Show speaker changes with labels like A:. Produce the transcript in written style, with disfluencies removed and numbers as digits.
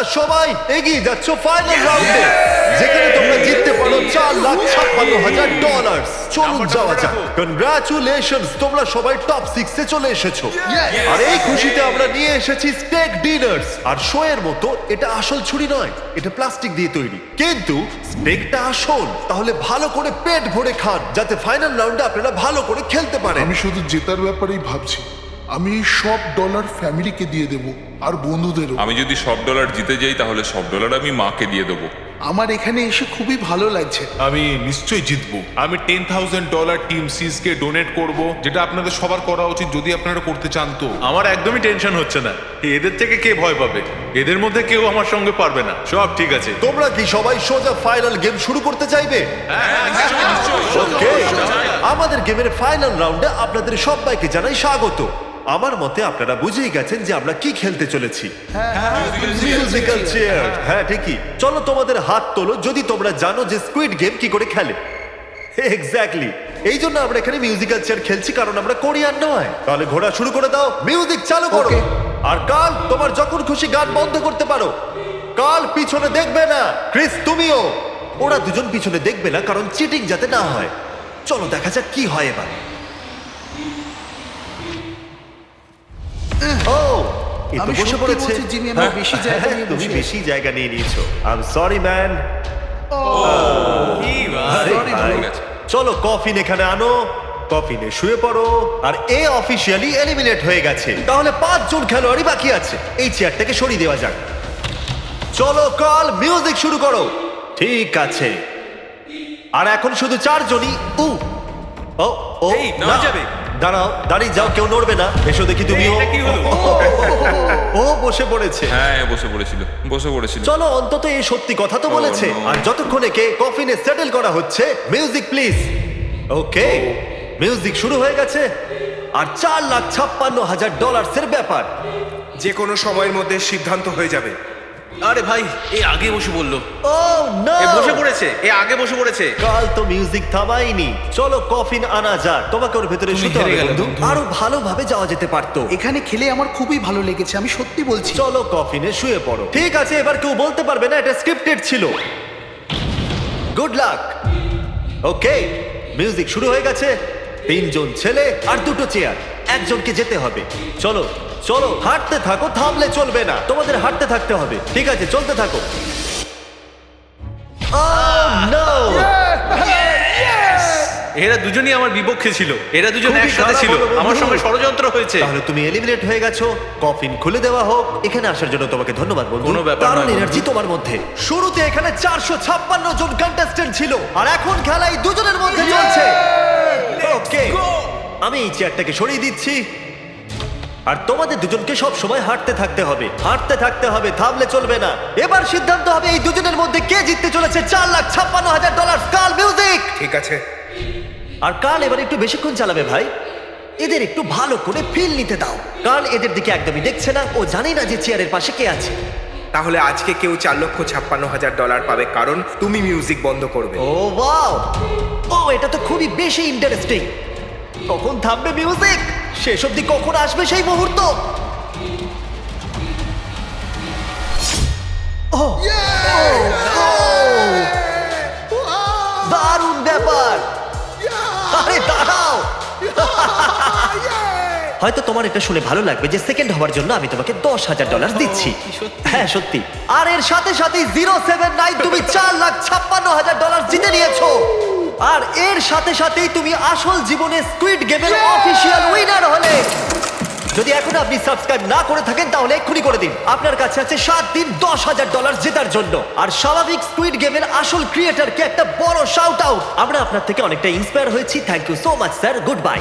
A: তোমরা সবাই এগিয়ে যাচ্ছ ফাইনাল রাউন্ডে, যেখানে তোমরা জিততে পারো $4,56,000। চলুন যাওয়া যাক। কনগ্রাচুলেশনস, তোমরা সবাই টপ 6 এ চলে এসেছো। আর এই খুশিতে আমরা নিয়ে এসেছি স্টেক ডিনার্স। আর শো এর মতো এটা আসল ছুরি নয়, এটা প্লাস্টিক দিয়ে তৈরি, কিন্তু স্টেকটা আসল। তাহলে ভালো করে পেট ভরে খান, যাতে ফাইনাল রাউন্ডে আপনারা ভালো করে খেলতে পারেন।
B: আমি শুধু জেতার ব্যাপারেই ভাবছি। আমি এই সব ডলার ফ্যামিলিকে দিয়ে দেব, আর বন্ধুদেরও।
C: আমি যদি সব ডলার জিতে যাই তাহলে সব ডলার আমি মাকে দিয়ে দেবো।
B: আমার এখানে এসে খুবই ভালো লাগছে।
D: আমি নিশ্চয়ই জিতবো। আমি $10,000 টিম সিজকে ডোনেট করব, যেটা আপনাদের সবার করা উচিত যদি আপনারা করতে চান। তো
E: আমার একদমই টেনশন হচ্ছে না। এদের থেকে কে ভয় পাবে? এদের মধ্যে কেউ আমার সঙ্গে পারবে না, সব ঠিক আছে।
A: তোমরা কি সবাই সোজা ফাইনাল গেম শুরু করতে চাইবে? Okay. আমাদের গেমের ফাইনাল রাউন্ডে আপনাদের সবাইকে জানাই স্বাগত। আমার মতে আপনারা বুঝেই গেছেন যে আমরা কি খেলতে চলেছি। Musical chair. হ্যাঁ ঠিকই। চলো তোমাদের হাত তোলো যদি তোমরা জানো যে স্কুইড গেম কি করে খেলে। এক্স্যাক্টলি, এই জন্য আমরা এখানে মিউজিক্যাল চেয়ার খেলছি, কারণ আমরা কোরিয়ান নয়। তাহলে ঘোড়া শুরু করে দাও, মিউজিক চালু করো। আর কাল, তোমার যখন খুশি গান বন্ধ করতে পারো। কাল পিছনে দেখবে না। ক্রিস তুমিও। ওরা দুজন পিছনে দেখবে না, কারণ চিটিং যাতে না হয়। চলো দেখা যাক কি হয় এবার। ও, এ তো
B: আমি
A: বসে
B: সত্যি
A: পড়েছে।
B: বলছি, জিমি, আমি বেশি জায়গা নিয়ে
A: তুমি
B: বসে
A: বেশি জায়গা নিয়ে নিয়েছো। I am sorry man.
B: Sorry, bro.
A: চলো কফিন এখানে আনো। কফিনে শুয়ে পড়ো। আর এ অফিসিয়ালি এলিমিনেট হয়ে গেছে। তাহলে 5 জন খেলোয়াড়ই বাকি আছে। এই চেয়ারটাকে সরিয়ে দেওয়া যাক। চলো কাল, মিউজিক শুরু করো। ঠিক আছে। আর এখন শুধু 4 জনই। ও ও,
E: এই, নামা যাবে।
A: দাঁড়াও, দাঁড়িয়ে যাও, কেউ নড়বে না। এসো দেখি তুমিও।
E: এটা কি হলো?
A: ও বসে পড়েছে।
C: হ্যাঁ বসে পড়েছিল।
A: চলো, অন্তত এই সত্যি কথা তো বলেছে।
C: no.
A: আর যতক্ষণ একে কফিনে সেটেল করা হচ্ছে, মিউজিক প্লিজ। ওকে, মিউজিক শুরু হয়ে গেছে। আর $4,56,000 ব্যাপার।
F: যে কোনো সময়ের মধ্যে সিদ্ধান্ত হয়ে যাবে।
E: আরে ভাই, এ আগে বসে বললো।
A: ও না,
E: এ বসে পড়েছে, এ আগে বসে পড়েছে।
A: কাল তো মিউজিক থামাইনি। চলো কফিন আনা যাক। তোমাকে ওর ভেতরে
E: তুমি
A: শুতে হবে
E: হেরে গেলে,
A: বন্ধু।
E: বন্ধু।
A: আরো ভালোভাবে যাওয়া যেতে পারতো।
B: এখানে খেলে আমার খুবই ভালো লেগেছে, আমি সত্যি বলছি।
A: চলো কফিনে শুয়ে পড়ো। ঠিক আছে, এবার কেউ বলতে পারবে না এটা স্ক্রিপ্টেড ছিল। Good luck. ওকে, মিউজিক শুরু হয়ে গেছে। 3 জন ছেলে আর 2টো চেয়ার। একজনকে যেতে হবে। চলো চলো, হাঁটতে থাকো, থামলে চলবে না। তোমাদের হাঁটতে থাকতে হবে। ঠিক আছে, চলতে থাকো। Oh, no!
E: এরা দুজনই আমার বিপক্ষে ছিল। এরা দুজন
A: খুবই
E: একসাথে
A: খারাপ
E: ছিল।
A: হলো, বন্ধু।
E: আমার সঙ্গে ষড়যন্ত্র হয়েছে।
A: তাহলে তুমি এলিমিনেট হয়ে গেছো। কফিন খুলে দেওয়া হোক। এখানে আসার জন্য তোমাকে ধন্যবাদ বন্ধু।
E: কোনো ব্যাপার
A: দারুণ
E: নয়, বন্ধু।
A: এনার্জি তোমার মধ্যে। শুরুতে এখানে 456 জন কন্টেস্ট্যান্ট ছিল, আর এখন খেলা এই দুজনের মধ্যে চলছে। ওকে, আমি এই চেয়ারটাকে সরিয়ে দিচ্ছি। আর তোমাদের দুজনকে সব সময় হাঁটতে থাকতে হবে, হাঁটতে থাকতে হবে, থামলে চলবে না। এবার সিদ্ধান্ত হবে এই দুজনের মধ্যে কে জিততে চলেছে $4,56,000। কাল, মিউজিক।
F: ঠিক আছে,
A: আর কাল এবার একটু বেশিক্ষণ চালাবে ভাই। এদের একটু ভালো করে ফিল নিতে দাও। কাল এদের দিকে একদমই দেখছে না। ও জানে না যে চেয়ারের পাশে কে আছে।
F: তাহলে আজকে কেউ $4,56,000 পাবে, কারণ তুমি মিউজিক বন্ধ করবে।
A: ও ওয়াও, ও এটা তো খুবই বেশি ইন্টারেস্টিং। কখন থামবে মিউজিক? শেষ অবধি কখন আসবে সেই মুহূর্ত? ও, দারুণ ব্যাপার। আরে দাঁড়াও। হয়তো তোমার এটা শুনে ভালো লাগবে যে সেকেন্ড হওয়ার জন্য আমি তোমাকে $10,000 দিচ্ছি। হ্যাঁ সত্যি। আর এর সাথে সাথে 079 তুমি $4,56,000 জিতে নিয়েছো। আর এর সাথে সাথেই তুমি আসল জীবনে স্কুইড গেমের অফিসিয়াল উইনার হলে। যদি এখন আপনি সাবস্ক্রাইব না করে থাকেন তাহলে এক্ষুনি করে দিন। আপনার কাছে আছে 7 দিন $10,000 জেতার জন্য। আর স্বাভাবিক স্কুইড গেমের আসল ক্রিয়েটরকে একটা বড় শাউট আউট। আমরা আপনার থেকে অনেকটা ইন্সপায়ার হয়েছি। Thank you so much sir. Good bye.